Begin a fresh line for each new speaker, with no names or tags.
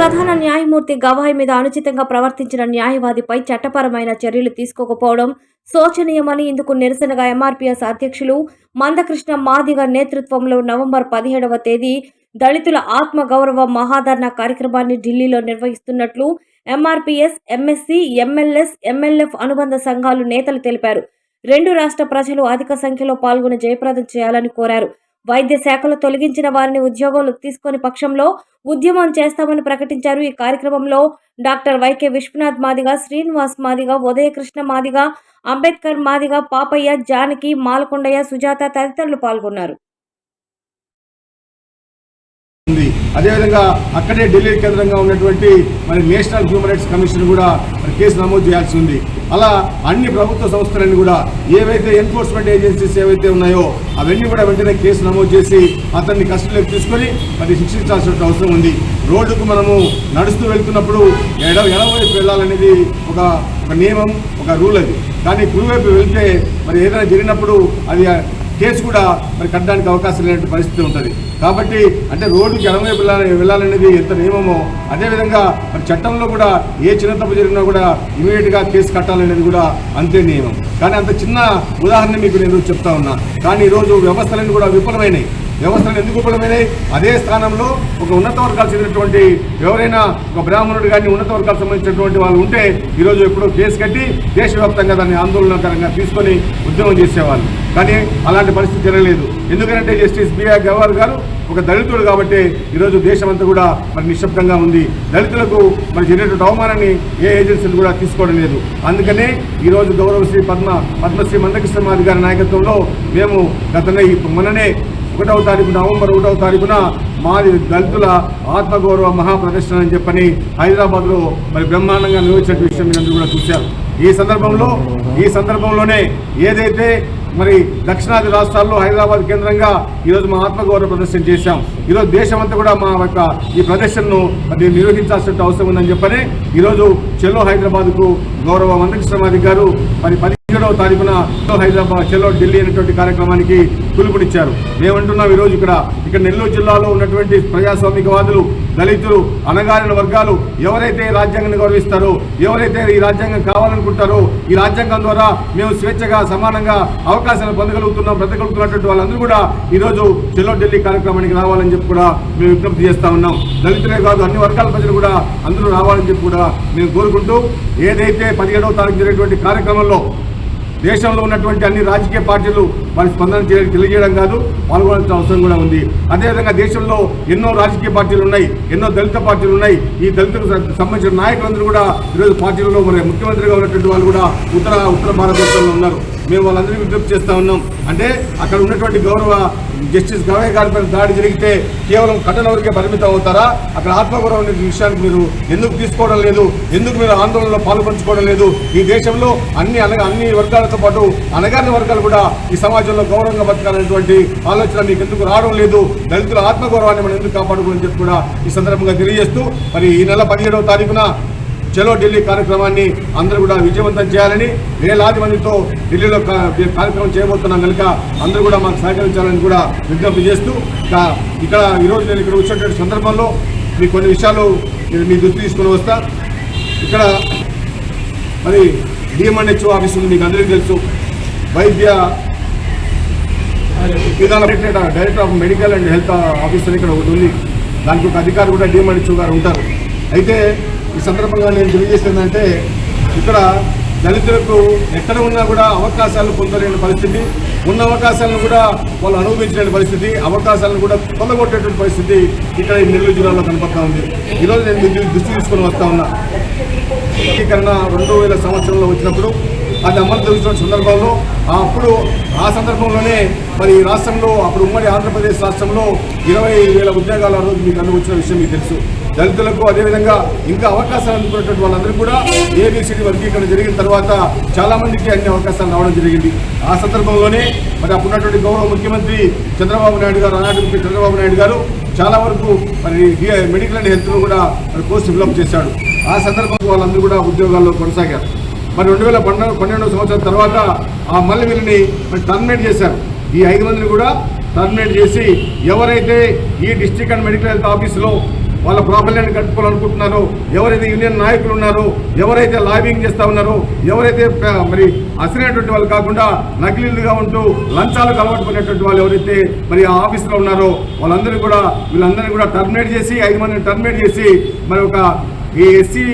ప్రధాన న్యాయమూర్తి గవాయ్ మీద అనుచితంగా ప్రవర్తించిన న్యాయవాదిపై చట్టపరమైన చర్యలు తీసుకోకపోవడం శోచనీయమని ఇందుకు నిరసనగా ఎంఆర్పీఎస్ అధ్యక్షులు మందకృష్ణ మాదిగ నేతృత్వంలో నవంబర్ 17వ తేదీ దళితుల ఆత్మగౌరవ మహాధర్ణ కార్యక్రమాన్ని ఢిల్లీలో నిర్వహిస్తున్నట్లు ఎంఆర్పీఎస్, ఎంఎస్సీ, ఎంఎల్ఎస్, ఎంఎల్ఎఫ్ అనుబంధ సంఘాలు నేతలు తెలిపారు. రెండు రాష్ట్ర ప్రజలు అధిక సంఖ్యలో పాల్గొని జయప్రదం చేయాలని కోరారు. వైద్య శాఖలో తొలగించిన వారిని ఉద్యోగాలకు తీసుకొని పక్షంలో ఉద్యమం చేస్తామని ప్రకటించారు. ఈ కార్యక్రమంలో డాక్టర్ వైకే విశ్వనాథ్ మాదిగ, శ్రీనివాస్ మాదిగ, ఉదయకృష్ణ మాదిగ, అంబేద్కర్ మాదిగ, పాపయ్య, జానకి, మాలకొండయ్య, సుజాత తదితరులు పాల్గొన్నారు.
అదేవిధంగా అక్కడే ఢిల్లీ కేంద్రంగా ఉన్నటువంటి మరి నేషనల్ హ్యూమన్ రైట్స్ కమిషన్ కూడా కేసు నమోదు చేయాల్సి ఉంది. అలా అన్ని ప్రభుత్వ సంస్థలన్నీ కూడా ఏవైతే ఎన్ఫోర్స్మెంట్ ఏజెన్సీస్ ఏవైతే ఉన్నాయో అవన్నీ కూడా వెంటనే కేసు నమోదు చేసి అతన్ని కస్టడీలోకి తీసుకొని మరి శిక్షించాల్సిన అవసరం ఉంది. రోడ్డుకు మనము నడుస్తూ వెళ్తున్నప్పుడు ఎడవైపు వెళ్ళాలనేది ఒక నియమం, ఒక రూల్ అది. కానీ కుడివైపు వెళ్తే మరి ఏదైనా జరిగినప్పుడు అది కేసు కూడా మరి కట్టడానికి అవకాశం లేనటువంటి పరిస్థితి ఉంటుంది. కాబట్టి అంటే రోడ్డుకి ఎడమవైపు వెళ్ళాలనేది ఎంత నియమమో అదేవిధంగా మరి చట్టంలో కూడా ఏ చిన్న తప్పు జరిగినా కూడా ఇమీడియట్గా కేసు కట్టాలనేది కూడా అంతే నియమం. కానీ అంత చిన్న ఉదాహరణ మీకు నేను చెప్తా ఉన్నా. కానీ ఈరోజు వ్యవస్థలన్నీ కూడా విఫలమైనవి. వ్యవస్థలు ఎందుకు విఫలమైనవి? అదే స్థానంలో ఒక ఉన్నత వర్గాలు చెందినటువంటి ఎవరైనా ఒక బ్రాహ్మణుడు కానీ ఉన్నత వర్గాలకు సంబంధించినటువంటి వాళ్ళు ఉంటే ఈరోజు ఎప్పుడో కేసు కట్టి దేశవ్యాప్తంగా దాన్ని ఆందోళనకరంగా తీసుకొని ఉద్యమం చేసేవాళ్ళు. కానీ అలాంటి పరిస్థితి జరగలేదు. ఎందుకంటే జస్టిస్ బిఆర్ గవాయ్ గారు ఒక దళితుడు కాబట్టి ఈరోజు దేశమంతా కూడా మరి నిశ్శబ్దంగా ఉంది. దళితులకు మరి జరిగినటువంటి అవమానాన్ని ఏ ఏజెన్సీలు కూడా తీసుకోవడం లేదు. అందుకనే ఈరోజు గౌరవశ్రీ పద్మశ్రీ మందకృష్ణ మాది గారి నాయకత్వంలో మేము మొన్ననే 1వ తారీఖు నవంబర్ 1వ తారీఖున మాది దళితుల ఆత్మగౌరవ మహాప్రదర్శన అని చెప్పని హైదరాబాద్లో మరి బ్రహ్మాండంగా నిర్వహించిన విషయం మీరు కూడా చూశారు. ఈ సందర్భంలోనే ఏదైతే మరి దక్షిణాది రాష్ట్రాల్లో హైదరాబాద్ కేంద్రంగా ఈరోజు మా ఆత్మగౌరవ ప్రదర్శన చేశాం. ఈరోజు దేశమంతా కూడా మా యొక్క ఈ ప్రదర్శనను నిర్వహించాల్సిన అవసరం ఉందని చెప్పని ఈరోజు చెలో హైదరాబాద్కు గౌరవ మందకృష్ణ మాది గారు మరి 17వ తారీఖున హైదరాబాద్ చెలో ఢిల్లీ అనేటువంటి కార్యక్రమానికి పిలుపునిచ్చారు. మేమంటున్నాం ఈరోజు ఇక్కడ నెల్లూరు జిల్లాలో ఉన్నటువంటి ప్రజాస్వామికవాదులు, దళితులు, అణగారిన వర్గాలు ఎవరైతే రాజ్యాంగాన్ని గౌరవిస్తారో, ఎవరైతే ఈ రాజ్యాంగం కావాలనుకుంటారో, ఈ రాజ్యాంగం ద్వారా మేము స్వేచ్ఛగా సమానంగా అవకాశాలు బ్రతకగలుగుతున్నటువంటి వాళ్ళందరూ కూడా ఈరోజు చెలో ఢిల్లీ కార్యక్రమానికి రావాలని చెప్పి కూడా మేము విజ్ఞప్తి చేస్తా ఉన్నాం. దళితులే కాదు అన్ని వర్గాల ప్రజలు కూడా అందరూ రావాలని చెప్పి కూడా మేము కోరుకుంటూ ఏదైతే 17వ తారీఖు జరిగేటువంటి కార్యక్రమంలో దేశంలో ఉన్నటువంటి అన్ని రాజకీయ పార్టీలు వారి స్పందన తెలియజేయడం కాదు, పాల్గొనాల్సిన అవసరం కూడా ఉంది. అదేవిధంగా దేశంలో ఎన్నో రాజకీయ పార్టీలు ఉన్నాయి, ఎన్నో దళిత పార్టీలు ఉన్నాయి. ఈ దళితులకు సంబంధించిన నాయకులందరూ కూడా ఈరోజు పార్టీలలో మరి ముఖ్యమంత్రిగా ఉన్నటువంటి వాళ్ళు కూడా ఉత్తర భారతదేశంలో ఉన్నారు. మేము వాళ్ళందరికీ విజ్ఞప్తి చేస్తూ ఉన్నాం. అంటే అక్కడ ఉన్నటువంటి గౌరవ జస్టిస్ గవాయ్ గారిపై దాడి జరిగితే కేవలం కఠిన వరకే పరిమితం అవుతారా? అక్కడ ఆత్మగౌరవం అనే విషయానికి మీరు ఎందుకు తీసుకోవడం లేదు? ఎందుకు మీరు ఆందోళనలో పాల్పంచుకోవడం లేదు? ఈ దేశంలో అన్ని వర్గాలతో పాటు అణగారిన వర్గాలు కూడా ఈ సమాజంలో గౌరవంగా బతకాలనేటువంటి ఆలోచన మీకు ఎందుకు రావడం లేదు? దళితుల ఆత్మగౌరవాన్ని మనం ఎందుకు కాపాడుకోవాలని చెప్పి కూడా ఈ సందర్భంగా తెలియజేస్తూ మరి ఈ నెల 17వ తారీఖున చలో ఢిల్లీ కార్యక్రమాన్ని అందరూ కూడా విజయవంతం చేయాలని, వేలాది మందితో ఢిల్లీలో కార్యక్రమం చేయబోతున్నాం కనుక అందరూ కూడా మాకు సహకరించాలని కూడా విజ్ఞప్తి చేస్తూ ఇక్కడ ఈరోజు నేను ఇక్కడ వచ్చేటువంటి సందర్భంలో మీకు కొన్ని విషయాలు మీ దృష్టి తీసుకుని వస్తా. ఇక్కడ మరి డిఎంఎన్హెచ్ఓ ఆఫీస్ ఉంది, మీకు అందరికీ తెలుసు. వైద్య విధాన director of medical and health officer ఇక్కడ ఒకటి ఉంది. దానికి ఒక అధికారి కూడా డిఎంఎన్హెచ్ఓ గారు ఉంటారు. అయితే ఈ సందర్భంగా నేను తెలియజేస్తుందంటే ఇక్కడ దళితులకు ఎక్కడ ఉన్నా కూడా అవకాశాలు పొందలేని పరిస్థితి, ఉన్న అవకాశాలను కూడా వాళ్ళు అనుభవించలేని పరిస్థితి, అవకాశాలను కూడా పొందగొట్టేటువంటి పరిస్థితి ఇక్కడ ఈ నెల్లూరు జిల్లాలో కనపడతా ఉంది. ఈరోజు నేను దృష్టి తీసుకొని వస్తూ ఉన్నా. ఏకీకరణ 2000 సంవత్సరంలో వచ్చినప్పుడు అది అమలు జరుగుతున్న సందర్భంలో ఆ సందర్భంలోనే మరి ఈ రాష్ట్రంలో అప్పుడు ఉమ్మడి ఆంధ్రప్రదేశ్ రాష్ట్రంలో 20,000 ఉద్యోగాలు ఆ రోజు మీకు వచ్చిన విషయం మీకు తెలుసు. దళితులకు అదేవిధంగా ఇంకా అవకాశాలు అందుకున్నటువంటి వాళ్ళందరూ కూడా ఏబిసిడి వర్గీకరణ జరిగిన తర్వాత చాలామందికి అన్ని అవకాశాలు రావడం జరిగింది. ఆ సందర్భంలోనే మరి అప్పుడున్నటువంటి గౌరవ ముఖ్యమంత్రి చంద్రబాబు నాయుడు గారు, ఆనాటి ముఖ్యమంత్రి చంద్రబాబు నాయుడు గారు చాలా వరకు మరి మెడికల్ అండ్ హెల్త్లో కూడా పోస్ట్ డెవలప్ చేశాడు. ఆ సందర్భంలో వాళ్ళందరూ కూడా ఉద్యోగాల్లో కొనసాగారు. మరి 2012 సంవత్సరం తర్వాత మళ్ళీ వీళ్ళని టర్మినేట్ చేశారు. ఈ 5 మందిని కూడా టర్మినేట్ చేసి ఎవరైతే ఈ డిస్ట్రిక్ట్ అండ్ మెడికల్ హెల్త్ ఆఫీసులో వాళ్ళ ప్రాబల్యాన్ని కట్టుకోవాలనుకుంటున్నారో, ఎవరైతే యూనియన్ నాయకులు ఉన్నారో, ఎవరైతే లాబింగ్ చేస్తూ ఉన్నారో, ఎవరైతే మరి అసలైనటువంటి వాళ్ళు కాకుండా నకిలీలుగా ఉంటూ లంచాలకు అలవాటుకునేటువంటి వాళ్ళు ఎవరైతే మరి ఆ ఆఫీసులో ఉన్నారో వీళ్ళందరినీ కూడా టర్మినేట్ చేసి 5 మందిని టర్మినేట్ చేసి మరి ఒక ఈ ఎస్సీ